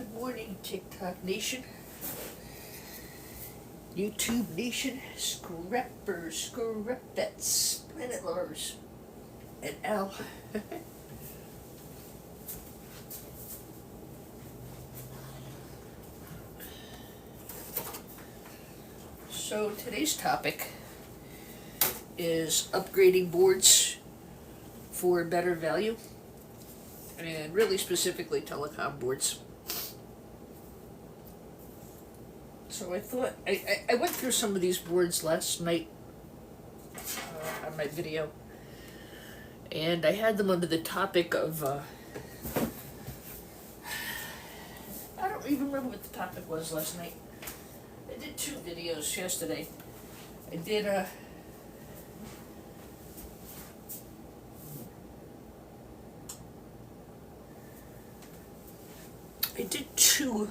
Good morning, TikTok Nation, YouTube Nation, Scrappers, Scrapettes, Planet Lovers, and Al. So today's topic is upgrading boards for better value, and really specifically telecom boards. So I thought, I went through some of these boards last night on my video, and I had them under the topic of, I don't even remember what the topic was last night. I did 2 videos yesterday. I did two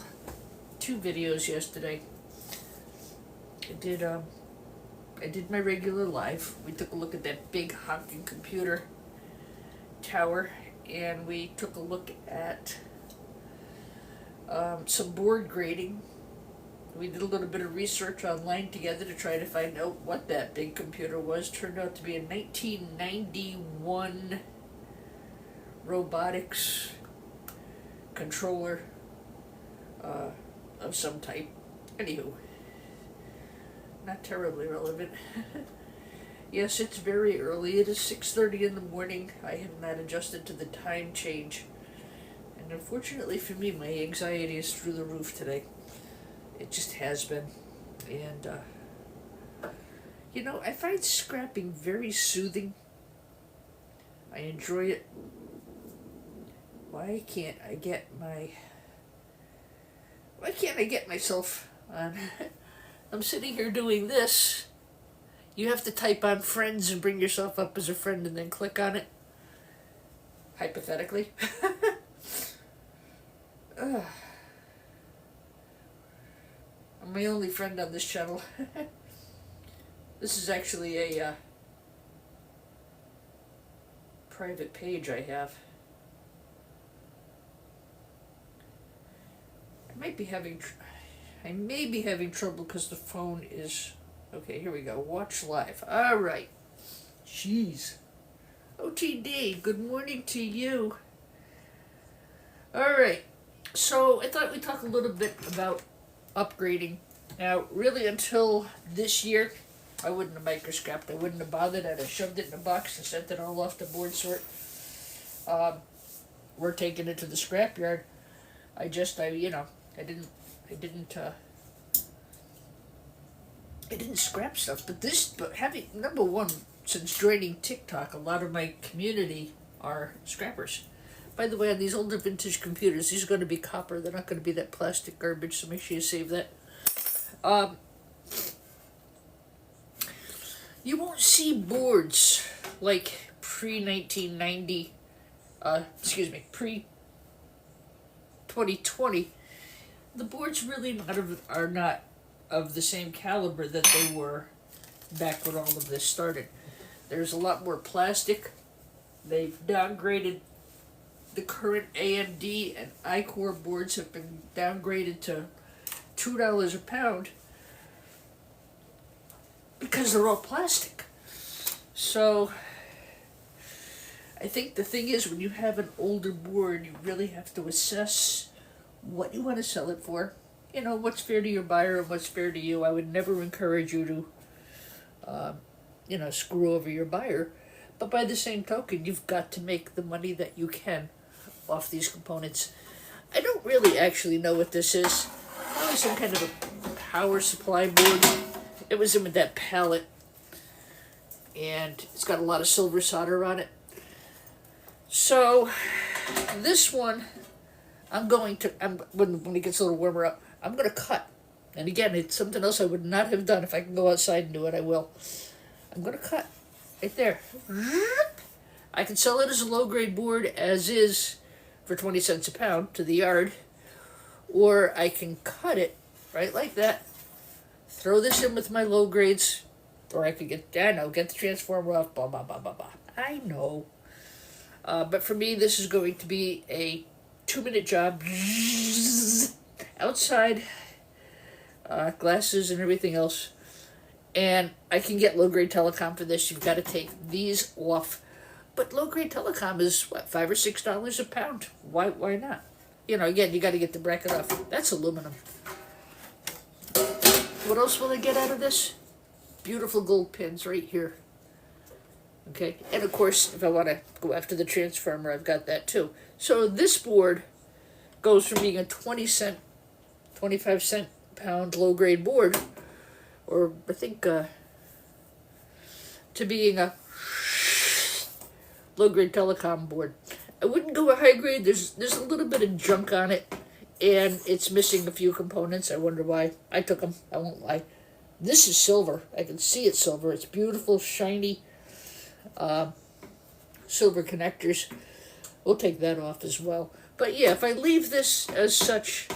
videos yesterday. I did my regular live. We took a look at that big honking computer tower, and we took a look at some board grading. We did a little bit of research online together to try to find out what that big computer was. Turned out to be a 1991 robotics controller of some type. Anywho, not terribly relevant. Yes, it's very early. It is 6:30 in the morning. I have not adjusted to the time change. And unfortunately for me, my anxiety is through the roof today. It just has been. And, I find scrapping very soothing. I enjoy it. Why can't I get myself on? I'm sitting here doing this. You have to type on friends and bring yourself up as a friend and then click on it. Hypothetically. I'm my only friend on this channel. This is actually a private page I have. I may be having trouble because the phone is... Okay, here we go. Watch live. All right. Jeez. OTD, good morning to you. All right. So I thought we'd talk a little bit about upgrading. Now, really, until this year, I wouldn't have microscrapped. I wouldn't have bothered. I'd have shoved it in a box and sent it all off to board sort. We're taking it to the scrapyard. I didn't scrap stuff, but having, number one, since joining TikTok, a lot of my community are scrappers. By the way, on these older vintage computers, these are going to be copper. They're not going to be that plastic garbage, so make sure you save that. You won't see boards like pre-1990, pre-2020. The boards really are not of the same caliber that they were back when all of this started. There's a lot more plastic. They've downgraded. The current AMD and iCore boards have been downgraded to $2 a pound because they're all plastic. So I think the thing is, when you have an older board, you really have to assess what you want to sell it for. What's fair to your buyer and what's fair to you. I would never encourage you to, screw over your buyer. But by the same token, you've got to make the money that you can off these components. I don't really actually know what this is. Probably some kind of a power supply board. It was in with that pallet. And it's got a lot of silver solder on it. So, this one, when it gets a little warmer up, I'm going to cut. And again, it's something else I would not have done. If I can go outside and do it, I will. I'm going to cut. Right there. I can sell it as a low-grade board as is for 20 cents a pound to the yard. Or I can cut it right like that. Throw this in with my low grades. Or I could get the transformer off. Blah, blah, blah, blah, blah. I know. But for me, this is going to be a 2-minute job. Outside, glasses and everything else. And I can get low-grade telecom for this. You've got to take these off. But low-grade telecom is, what, $5 or $6 a pound? Why not? You know, again, you got to get the bracket off. That's aluminum. What else will I get out of this? Beautiful gold pins right here. Okay, and of course, if I want to go after the transformer, I've got that too. So this board goes from being a 20-cent, 25-cent pound low-grade board, or I think, to being a low-grade telecom board. I wouldn't go a high grade. There's a little bit of junk on it, and it's missing a few components. I wonder why. I took them. I won't lie. This is silver. I can see it's silver. It's beautiful, shiny, silver connectors. We'll take that off as well. But yeah, if I leave this as such,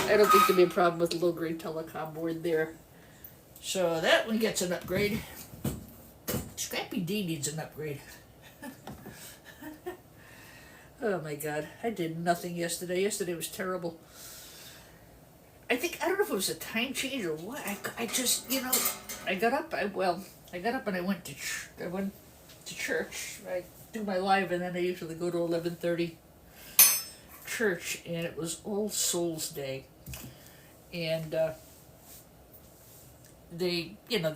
I don't think there'll be a problem with the low-grade telecom board there. So that one gets an upgrade. Scrappy D needs an upgrade. Oh my God, I did nothing yesterday. Yesterday was terrible. I don't know if it was a time change or what. I just, I got up. I got up and I went to church. I do my live, and then I usually go to 11:30 church, and it was All Souls Day, and the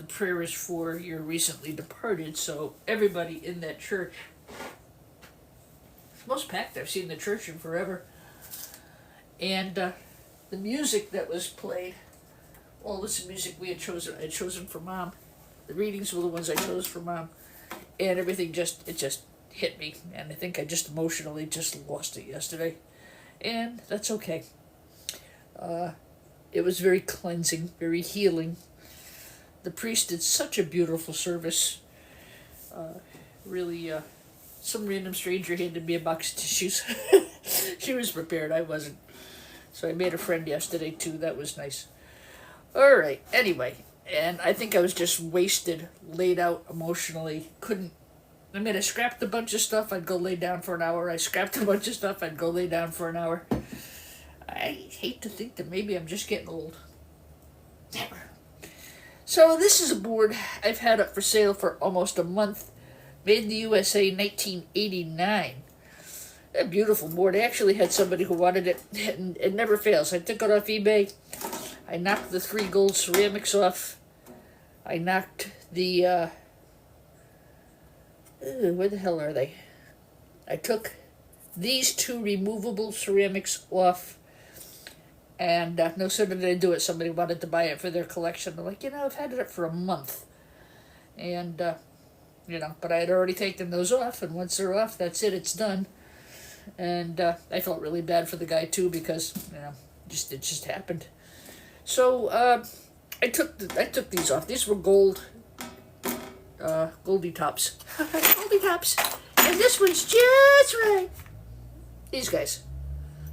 prayer is for your recently departed. So everybody in that church. It's most packed I've seen the church in forever. And the music that was played, all this music I had chosen for Mom. The readings were the ones I chose for Mom. And everything just hit me. And I think I just emotionally just lost it yesterday. And that's okay. It was very cleansing, very healing. The priest did such a beautiful service. Really, some random stranger handed me a box of tissues. She was prepared, I wasn't. So I made a friend yesterday too, that was nice. Alright, anyway, and I think I was just wasted, laid out emotionally, I scrapped a bunch of stuff, I'd go lay down for an hour. I scrapped a bunch of stuff, I'd go lay down for an hour. I hate to think that maybe I'm just getting old. Never. So this is a board I've had up for sale for almost a month. Made in the USA, 1989. A beautiful board. I actually had somebody who wanted it, and it never fails. I took it off eBay. I knocked the 3 gold ceramics off. I knocked the, where the hell are they? I took these 2 removable ceramics off, and no sooner did I do it, somebody wanted to buy it for their collection. They're like, I've had it up for a month. And, but I had already taken those off, and once they're off, that's it, it's done. And I felt really bad for the guy too, because it just happened. So I took these off. These were gold, Goldie Tops, Goldie Tops, and this one's just right. These guys.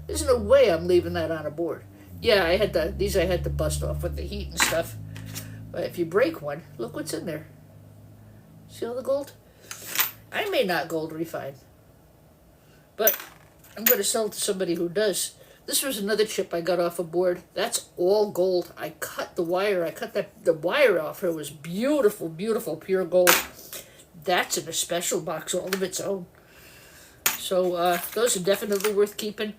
There's no way I'm leaving that on a board. Yeah, I had to bust off with the heat and stuff. But if you break one, look what's in there. See all the gold? I may not gold refine, but I'm going to sell it to somebody who does. This was another chip I got off a board. That's all gold. I cut the wire. I cut the wire off. It was beautiful, beautiful, pure gold. That's in a special box all of its own. So those are definitely worth keeping.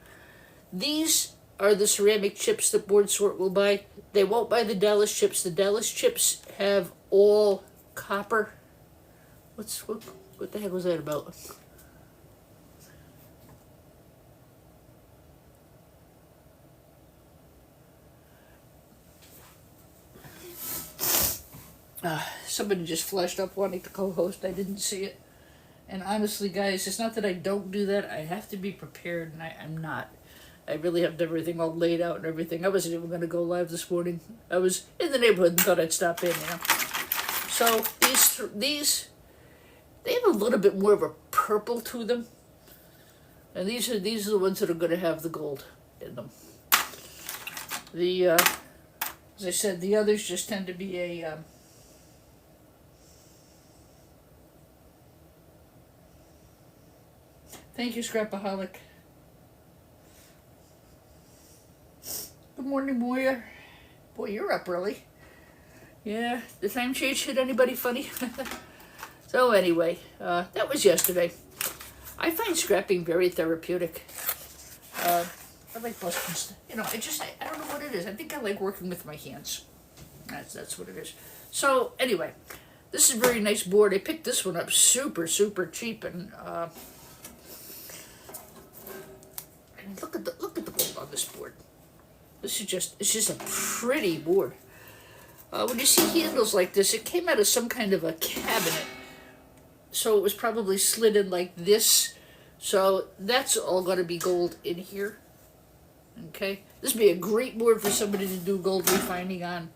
These are the ceramic chips that Board Sort will buy. They won't buy the Dallas chips. The Dallas chips have all copper. What the heck was that about? Somebody just flashed up wanting to co-host. I didn't see it. And honestly, guys, it's not that I don't do that. I have to be prepared, and I'm not. I really have everything all laid out and everything. I wasn't even going to go live this morning. I was in the neighborhood and thought I'd stop in, So these, they have a little bit more of a purple to them. And these are the ones that are going to have the gold in them. As I said, the others just tend to be a... Thank you, Scrapaholic. Good morning, Moya. Boy, you're up early. Yeah, the time change hit anybody funny? So anyway, that was yesterday. I find scrapping very therapeutic. I like busting stuff. I don't know what it is. I think I like working with my hands. That's what it is. So anyway, this is a very nice board. I picked this one up super cheap, and look at the gold on this board. It's just a pretty board. When you see handles like this, it came out of some kind of a cabinet, so it was probably slid in like this. So that's all going to be gold in here. Okay, this would be a great board for somebody to do gold refining on.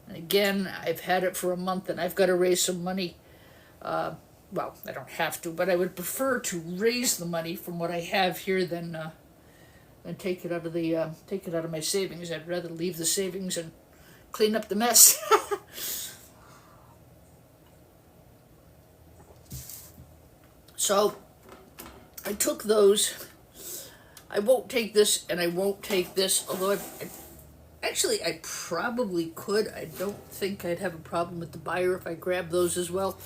And again, I've had it for a month, and I've got to raise some money. Well, I don't have to, but I would prefer to raise the money from what I have here than take it out of my savings. I'd rather leave the savings and clean up the mess. So I took those. I won't take this, and I won't take this, although I probably could. I don't think I'd have a problem with the buyer if I grab those as well.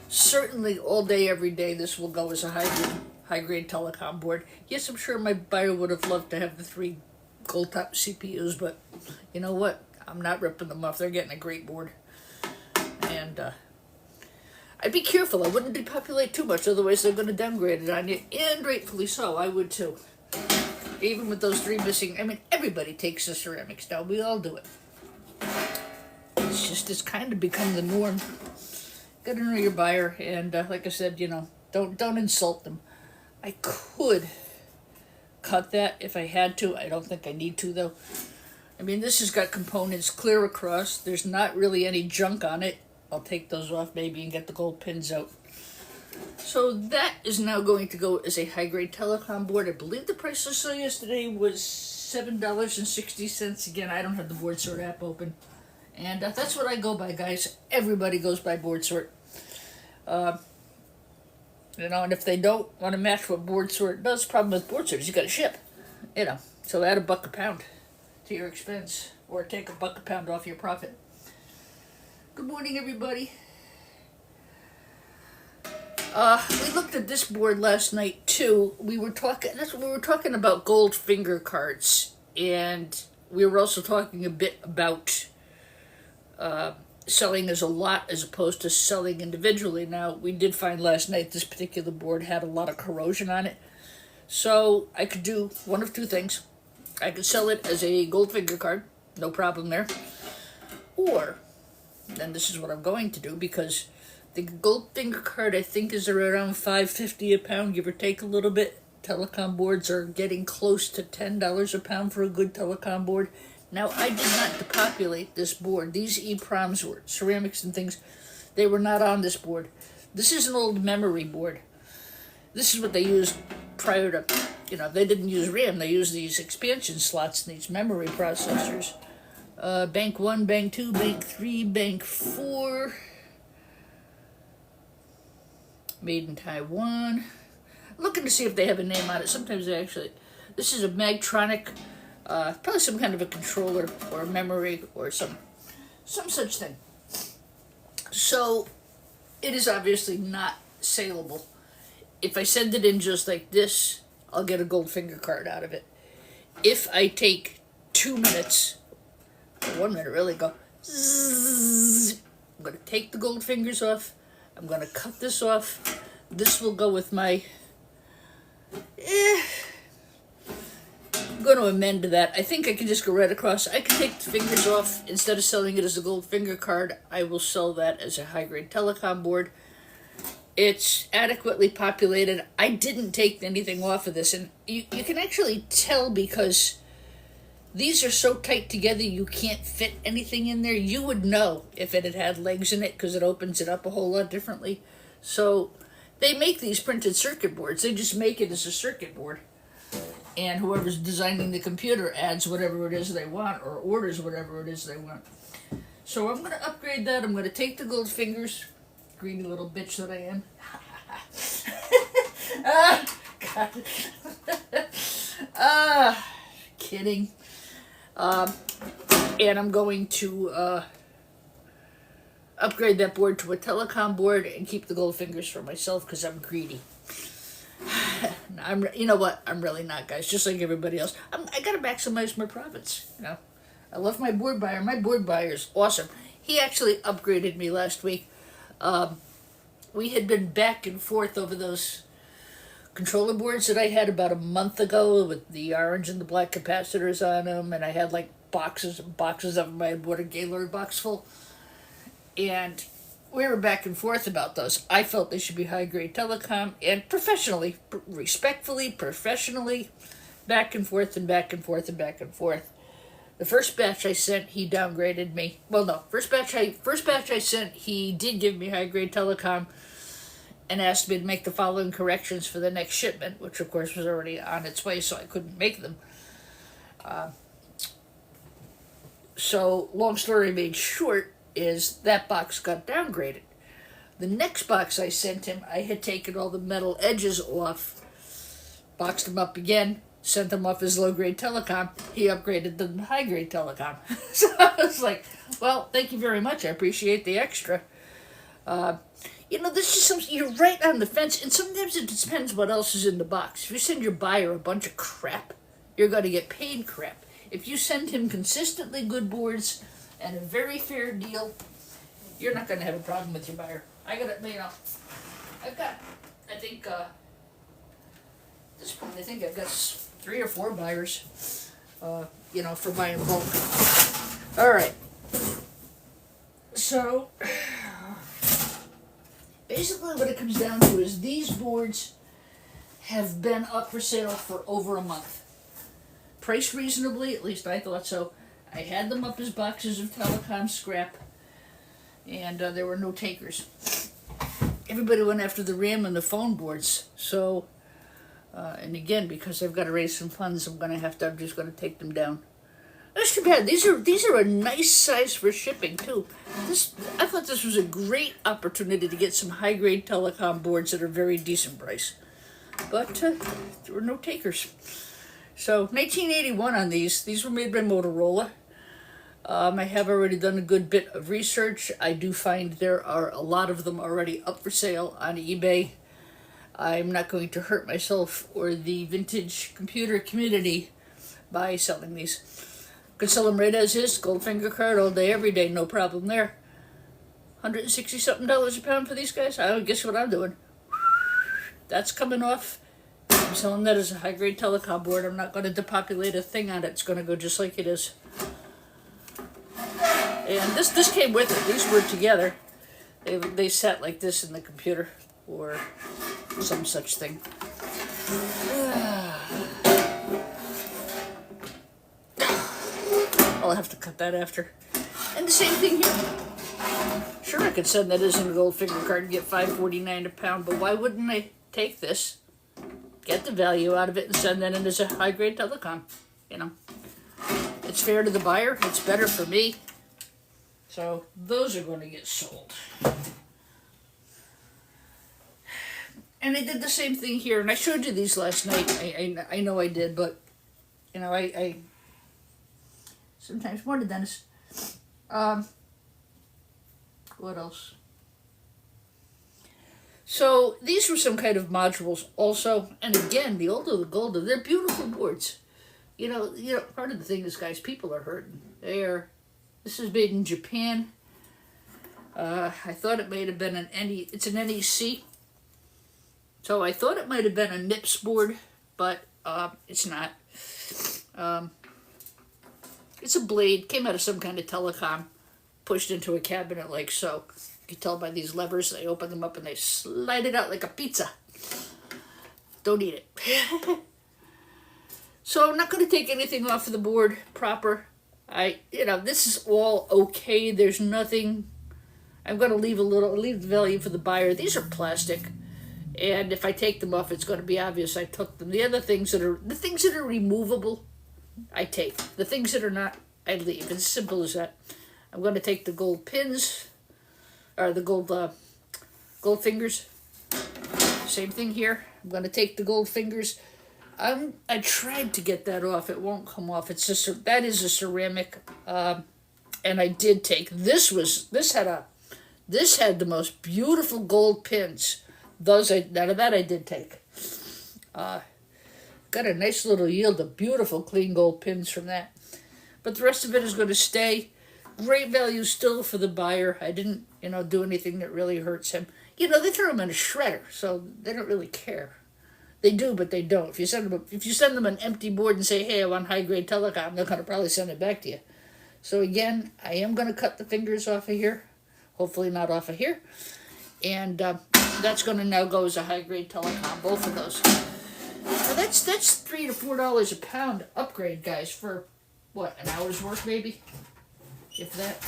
Certainly all day, every day, this will go as a high-grade telecom board. Yes, I'm sure my buyer would have loved to have the 3 gold top CPUs, but you know what? I'm not ripping them off. They're getting a great board. And I'd be careful. I wouldn't depopulate too much, otherwise they're going to downgrade it on you, and rightfully so. I would too. Even with those 3 missing, I mean, everybody takes the ceramics down. We all do it. It's kind of become the norm. Got to know your buyer, and like I said, don't insult them. I could cut that if I had to. I don't think I need to, though. I mean, this has got components clear across. There's not really any junk on it. I'll take those off maybe and get the gold pins out. So that is now going to go as a high-grade telecom board. I believe the price I saw yesterday was $7.60. Again, I don't have the board sort app open. And that's what I go by, guys. Everybody goes by board sort. And if they don't want to match what board sort does, problem with board sort is you got to ship. So add $1 a pound to your expense, or take $1 a pound off your profit. Good morning, everybody. We looked at this board last night too. We were talking about gold finger cards, and we were also talking a bit about selling as a lot as opposed to selling individually. Now, we did find last night this particular board had a lot of corrosion on it, so I could do one of 2 things. I could sell it as a gold finger card, no problem there, or then this is what I'm going to do, because the gold finger card, I think, is around $5.50 a pound, give or take a little bit. Telecom boards are getting close to $10 a pound for a good telecom board. Now, I did not depopulate this board. These EPROMs were ceramics and things. They were not on this board. This is an old memory board. This is what they used prior to, they didn't use RAM. They used these expansion slots and these memory processors. Bank 1, Bank 2, Bank 3, Bank 4. Made in Taiwan. I'm looking to see if they have a name on it. Sometimes they actually... This is a Magtronic, probably some kind of a controller or a memory or some such thing. So, it is obviously not saleable. If I send it in just like this, I'll get a gold finger card out of it. If I take 2 minutes, or 1 minute really, go zzz, I'm going to take the gold fingers off. I'm going to cut this off. This will go with my... I'm going to amend that. I think I can just go right across. I can take the fingers off. Instead of selling it as a gold finger card, I will sell that as a high-grade telecom board. It's adequately populated. I didn't take anything off of this, and you can actually tell because these are so tight together you can't fit anything in there. You would know if it had legs in it because it opens it up a whole lot differently. So they make these printed circuit boards. They just make it as a circuit board. And whoever's designing the computer adds whatever it is they want or orders whatever it is they want. So I'm going to upgrade that. I'm going to take the gold fingers, greedy little bitch that I am. God. Kidding. And I'm going to upgrade that board to a telecom board and keep the gold fingers for myself because I'm greedy. You know what? I'm really not, guys. Just like everybody else, I gotta maximize my profits. You know, I love my board buyer. My board buyer is awesome. He actually upgraded me last week. We had been back and forth over those controller boards that I had about a month ago with the orange and the black capacitors on them, and I had like boxes and boxes of them. I had bought a Gaylord box full, and we were back and forth about those. I felt they should be high-grade telecom, and professionally, respectfully, professionally, back and forth and back and forth and back and forth. The first batch I sent, he downgraded me. Well, no, first batch I sent, he did give me high-grade telecom and asked me to make the following corrections for the next shipment, which of course was already on its way, so I couldn't make them. So, long story made short, is that box got downgraded. The next box I sent him, I had taken all the metal edges off, boxed them up again, sent them off as low-grade telecom. He upgraded them to high-grade telecom. So I was like, well, thank you very much. I appreciate the extra. You know, this is something, you're right on the fence, and sometimes it depends what else is in the box. If you send your buyer a bunch of crap, you're going to get paid crap. If you send him consistently good boards and a very fair deal, you're not going to have a problem with your buyer. I think, at this point, I think I've got 3 or 4 buyers, for buying bulk. All right. So, basically what it comes down to is these boards have been up for sale for over a month. Priced reasonably, at least I thought so. I had them up as boxes of telecom scrap, and there were no takers. Everybody went after the RAM and the phone boards, so, and again, because I've got to raise some funds, I'm just going to take them down. That's too bad. These are a nice size for shipping, too. I thought this was a great opportunity to get some high-grade telecom boards at a very decent price. But there were no takers. So, 1981 on these. These were made by Motorola. I have already done a good bit of research. I do find there are a lot of them already up for sale on eBay. I'm not going to hurt myself or the vintage computer community by selling these. Could sell them right as is, Goldfinger card all day, every day, no problem there. $160-something a pound for these guys? I don't guess what I'm doing. That's coming off. I'm selling that as a high-grade telecom board. I'm not going to depopulate a thing on it. It's going to go just like it is. And this came with it. These were together. They sat like this in the computer or some such thing. I'll have to cut that after. And the same thing here. Sure, I could send that as a Goldfinger card and get $5.49 a pound, but why wouldn't I take this, get the value out of it, and send that in as a high-grade telecom? You know, it's fair to the buyer. It's better for me. So those are going to get sold. And I did the same thing here, and I showed you these last night. I know I did, but you know, I sometimes more to Dennis. What else? So these were some kind of modules also, and again, the older the golder, they're beautiful boards. You know, part of the thing is, guys, people are hurting. This is made in Japan. I thought it might have been it's an NEC. So I thought it might have been a NIPS board, but it's not. It's a blade, came out of some kind of telecom, pushed into a cabinet like so. You can tell by these levers, they open them up and they slide it out like a pizza. Don't eat it. So I'm not going to take anything off of the board proper. This is all okay. There's nothing. I'm going to leave the value for the buyer. These are plastic. And if I take them off, it's going to be obvious I took them. The things that are removable, I take. The things that are not, I leave. It's as simple as that. I'm going to take the gold pins, or the gold fingers. Same thing here. I'm going to take the gold fingers. I tried to get that off. It won't come off. It's just that is a ceramic, and I did take this had the most beautiful gold pins. None of that I did take. Got a nice little yield of beautiful clean gold pins from that. But the rest of it is going to stay. Great value still for the buyer. I didn't, do anything that really hurts him. They throw them in a shredder, so they don't really care. They do, but they don't. If you send them an empty board and say, hey, I want high-grade telecom, they're going to probably send it back to you. So again, I am going to cut the fingers off of here. Hopefully not off of here. And that's going to now go as a high-grade telecom, both of those. Now that's $3 to $4 a pound upgrade, guys, for, what, an hour's work maybe? If that.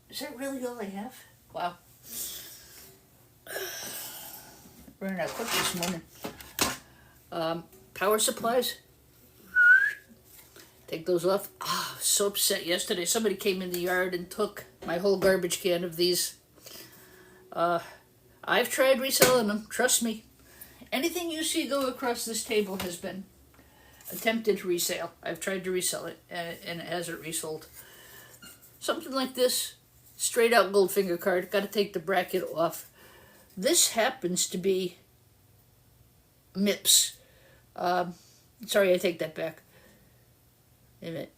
Is that really all I have? Wow. Running out quick this morning. Power supplies. Take those off. So upset yesterday. Somebody came in the yard and took my whole garbage can of these. I've tried reselling them. Trust me. Anything you see go across this table has been attempted resale. I've tried to resell it, and it hasn't resold. Something like this. Straight out Goldfinger card. Got to take the bracket off. This happens to be MIPS. Sorry, I take that back. Wait a minute.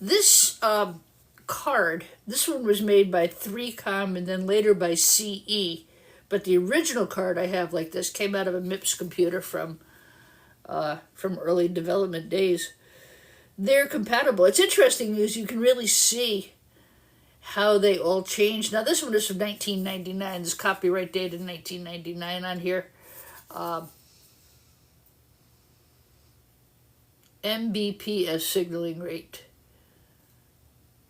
This card, this one was made by 3Com and then later by CE. But the original card I have like this came out of a MIPS computer from early development days. They're compatible. It's interesting because you can really see how they all changed. Now this one is from 1999. This copyright dated 1999 on here. Mbps signaling rate.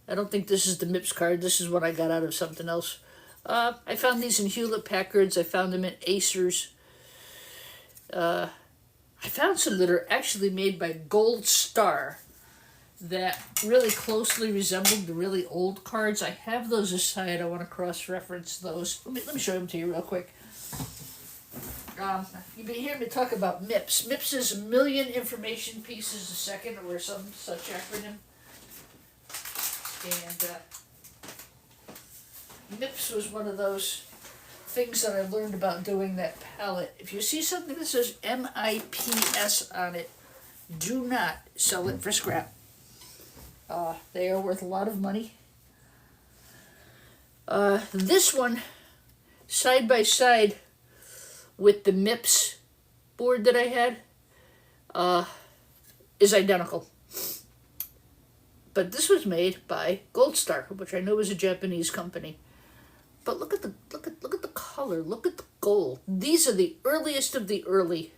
I don't think this is the MIPS card. This is what I got out of something else. I found these in Hewlett-Packards. I found them in Acers. I found some that are actually made by Gold Star that really closely resembled the really old cards. I have those aside. I want to cross-reference those. Let me show them to you real quick. You've been hearing me talk about MIPS. MIPS is 1,000,000 information pieces a second, or some such acronym. And MIPS was one of those things that I learned about doing that palette. If you see something that says MIPS on it, do not sell it for scrap. They are worth a lot of money. This one, side by side with the MIPS board that I had, is identical. But this was made by Gold Star, which I know is a Japanese company. But look at the color. Look at the gold. These are the earliest of the early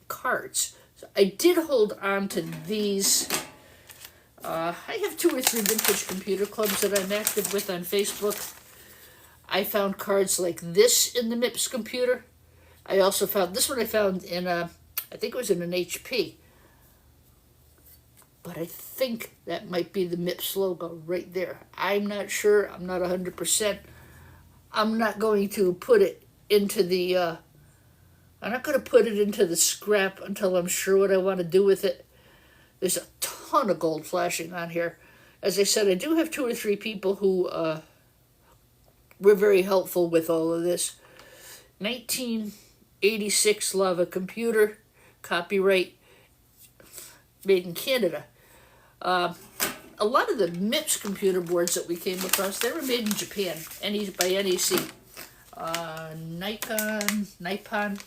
cards. So I did hold on to these. I have 2 or 3 vintage computer clubs that I'm active with on Facebook. I found cards like this in the MIPS computer. I also found this one. I found in I think it was in an HP. But I think that might be the MIPS logo right there. I'm not sure. I'm not 100%. I'm not going to put it into the I'm not going to put it into the scrap until I'm sure what I want to do with it. There's a ton of gold flashing on here. As I said, I do have 2 or 3 people who were very helpful with all of this. 1986 Lava computer, copyright, made in Canada. A lot of the MIPS computer boards that we came across, they were made in Japan, by NEC. Nippon, Nippon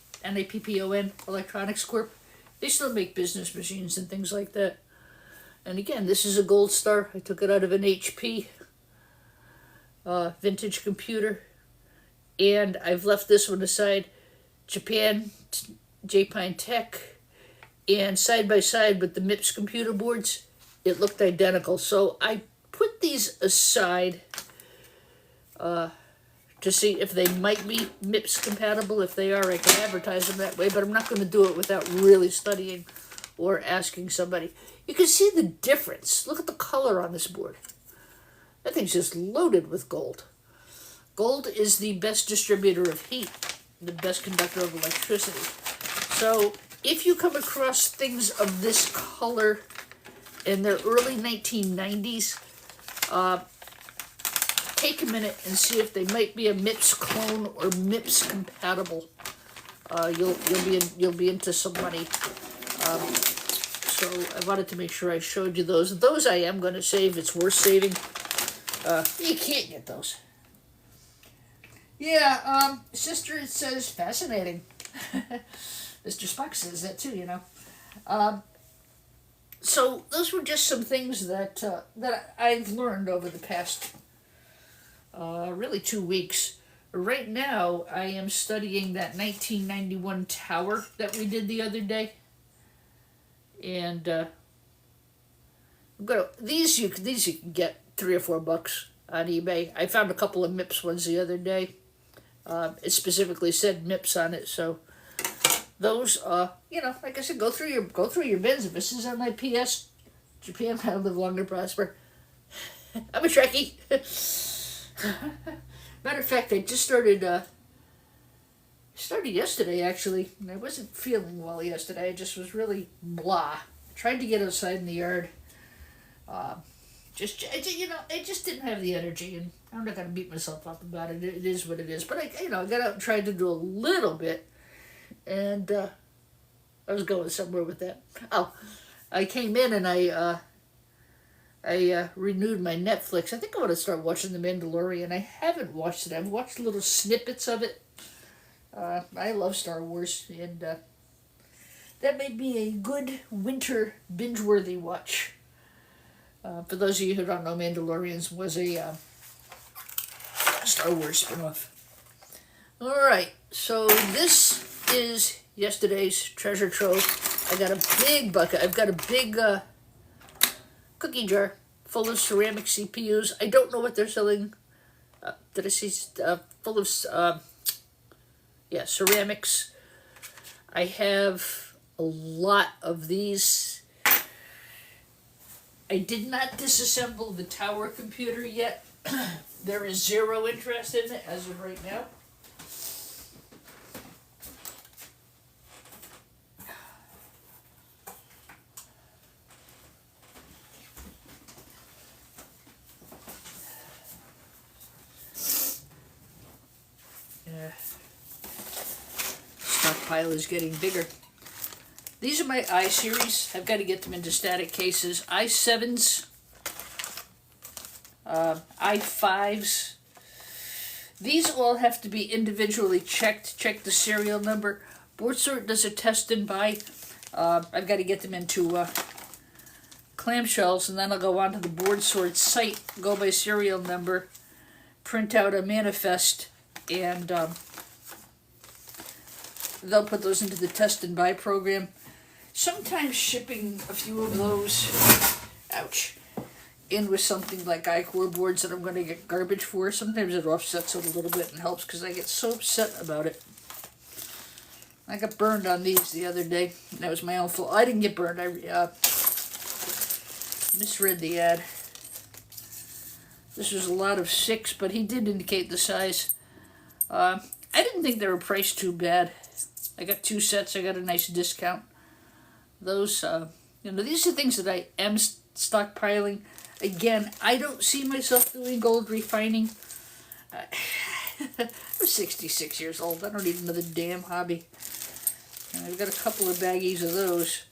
Electronics Corp. They still make business machines and things like that. And again, this is a Gold Star. I took it out of an HP vintage computer. And I've left this one aside. Japan, J-Pine Tech. And side by side with the MIPS computer boards, it looked identical. So I put these aside to see if they might be MIPS compatible. If they are, I can advertise them that way, but I'm not going to do it without really studying or asking somebody. You can see the difference. Look at the color on this board. That thing's just loaded with gold. Gold is the best distributor of heat, the best conductor of electricity. So if you come across things of this color in the early 1990s, take a minute and see if they might be a MIPS clone or MIPS compatible. You'll be into some money. So I wanted to make sure I showed you those. Those I am going to save. It's worth saving. You can't get those. Yeah, sister, it says fascinating. Mr. Spock says that too, you know. So those were just some things that I've learned over the past really 2 weeks. Right now, I am studying that 1991 tower that we did the other day, and I'm gonna these you can get $3 or $4 on eBay. I found a couple of MIPS ones the other day. It specifically said MIPS on it, so those you know, like I said, go through your bins. If this is on my PS, Japan, I live long and prosper. I'm a Trekkie. Matter of fact, I just started yesterday, actually. And I wasn't feeling well yesterday. I just was really blah. Tried to get outside in the yard. You know, I just didn't have the energy, and I'm not going to beat myself up about it. It is what it is. But I got out and tried to do a little bit, and I was going somewhere with that. Oh, I came in and I renewed my Netflix. I think I want to start watching The Mandalorian. I haven't watched it. I've watched little snippets of it. I love Star Wars, and that may be a good winter binge-worthy watch. For those of you who don't know, Mandalorians was a Star Wars spinoff. All right, so this is yesterday's treasure trove. I got a big bucket. I've got a big cookie jar full of ceramic CPUs. I don't know what they're selling. Did I see full of ceramics? I have a lot of these. I did not disassemble the tower computer yet. There is zero interest in it as of right now. Stockpile is getting bigger. These are my i-series. I've got to get them into static cases. i7s, i5s. These all have to be individually checked. Check the serial number. BoardSort does a test and buy. I've got to get them into clamshells, and then I'll go onto the BoardSort site, go by serial number, print out a manifest, and they'll put those into the test and buy program. Sometimes shipping a few of those, ouch, in with something like iCore boards that I'm going to get garbage for, sometimes it offsets it a little bit and helps because I get so upset about it. I got burned on these the other day. That was my own fault. I didn't get burned. I misread the ad. This was a lot of 6, but he did indicate the size. I didn't think they were priced too bad. I got 2 sets. I got a nice discount. Those, these are things that I am stockpiling. Again, I don't see myself doing gold refining. I'm 66 years old. I don't need another damn hobby. And I've got a couple of baggies of those.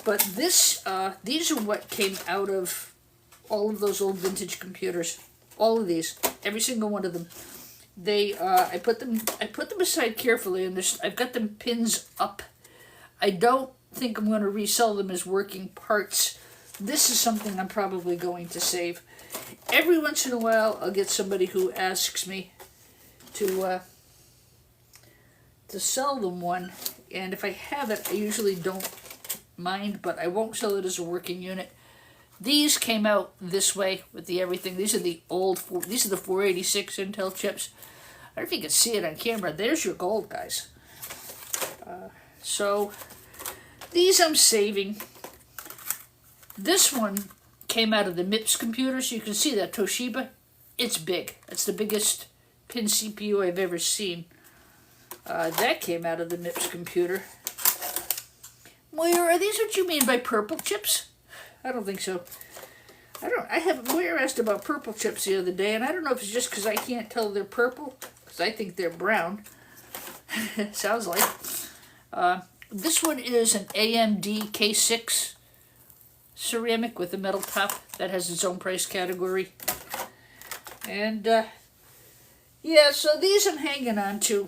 But these are what came out of all of those old vintage computers. All of these, every single one of them. I put them aside carefully, and I've got them pins up. I don't think I'm going to resell them as working parts. This is something I'm probably going to save. Every once in a while, I'll get somebody who asks me to sell them one, and if I have it, I usually don't mind, but I won't sell it as a working unit. These came out this way with the everything. These are the these are the 486 Intel chips. I don't know if you can see it on camera. There's your gold, guys. So these I'm saving. This one came out of the MIPS computer, so you can see that Toshiba. It's big. It's the biggest pin CPU I've ever seen. That came out of the MIPS computer. Moira, are these what you mean by purple chips? I don't think so. Moira asked about purple chips the other day, and I don't know if it's just because I can't tell they're purple, because I think they're brown. Sounds like. This one is an AMD K6 ceramic with a metal top that has its own price category. And, yeah, so these I'm hanging on to.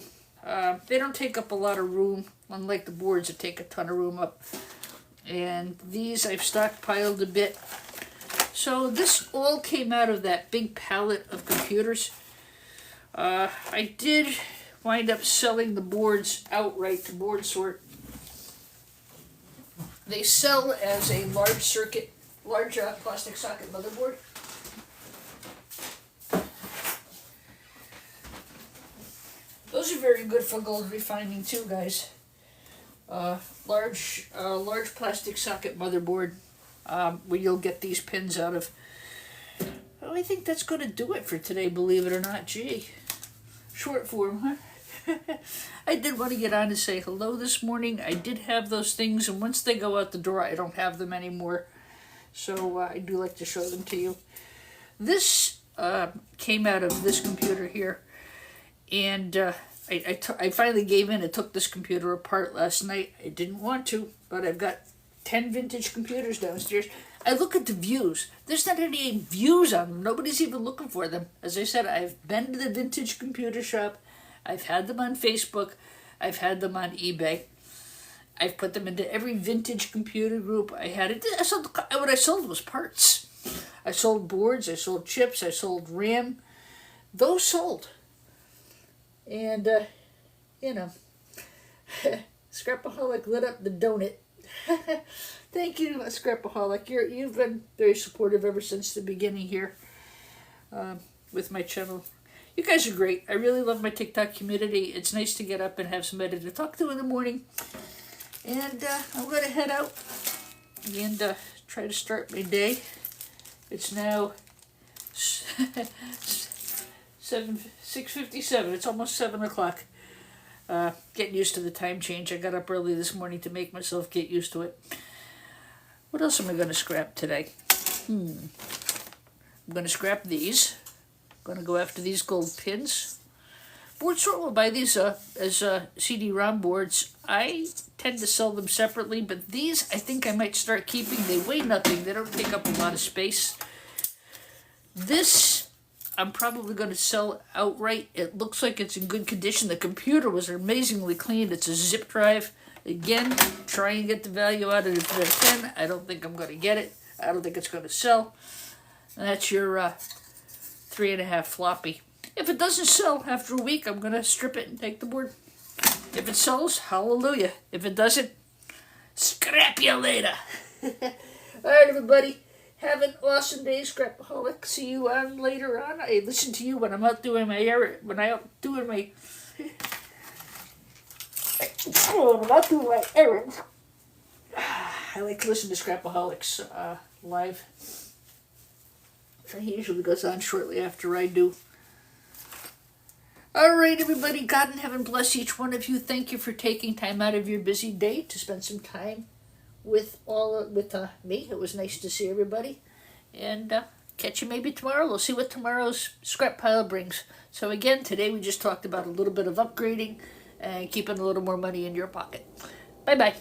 They don't take up a lot of room, unlike the boards that take a ton of room up. And these I've stockpiled a bit. So this all came out of that big pallet of computers. I did wind up selling the boards outright to Board Sort. They sell as a large plastic socket motherboard. Those are very good for gold refining too, guys. Large plastic socket motherboard, where you'll get these pins out of. Oh, I think that's going to do it for today, believe it or not. Gee, short form, huh? I did want to get on and say hello this morning. I did have those things, and once they go out the door, I don't have them anymore. So I do like to show them to you. This came out of this computer here, and I finally gave in and took this computer apart last night. I didn't want to, but I've got 10 vintage computers downstairs. I look at the views. There's not any views on them. Nobody's even looking for them. As I said, I've been to the vintage computer shop. I've had them on Facebook. I've had them on eBay. I've put them into every vintage computer group. What I sold was parts. I sold boards. I sold chips. I sold RAM. Those sold. And, Scrapaholic lit up the donut. Thank you, Scrapaholic. You've been very supportive ever since the beginning here with my channel. You guys are great. I really love my TikTok community. It's nice to get up and have somebody to talk to in the morning. And I'm going to head out and try to start my day. It's now 6:57. It's almost 7 o'clock. Getting used to the time change. I got up early this morning to make myself get used to it. What else am I going to scrap today? I'm going to scrap these. Going to go after these gold pins. Board Sort will buy these as CD-ROM boards. I tend to sell them separately, but these I think I might start keeping. They weigh nothing. They don't take up a lot of space. This I'm probably going to sell outright. It looks like it's in good condition. The computer was amazingly clean. It's a zip drive. Again, try and get the value out of it if I can. I don't think I'm going to get it. I don't think it's going to sell. And that's your 3.5 floppy. If it doesn't sell after a week, I'm going to strip it and take the board. If it sells, hallelujah. If it doesn't, scrap you later. All right, everybody. Have an awesome day, Scrapaholic. See you on later on. I listen to you when I'm out doing my errand. When I'm out doing my errands. I like to listen to Scrapaholics live. So he usually goes on shortly after I do. All right, everybody. God in heaven bless each one of you. Thank you for taking time out of your busy day to spend some time with me. It was nice to see everybody. And catch you maybe tomorrow. We'll see what tomorrow's scrap pile brings. So again, today we just talked about a little bit of upgrading and keeping a little more money in your pocket. Bye-bye.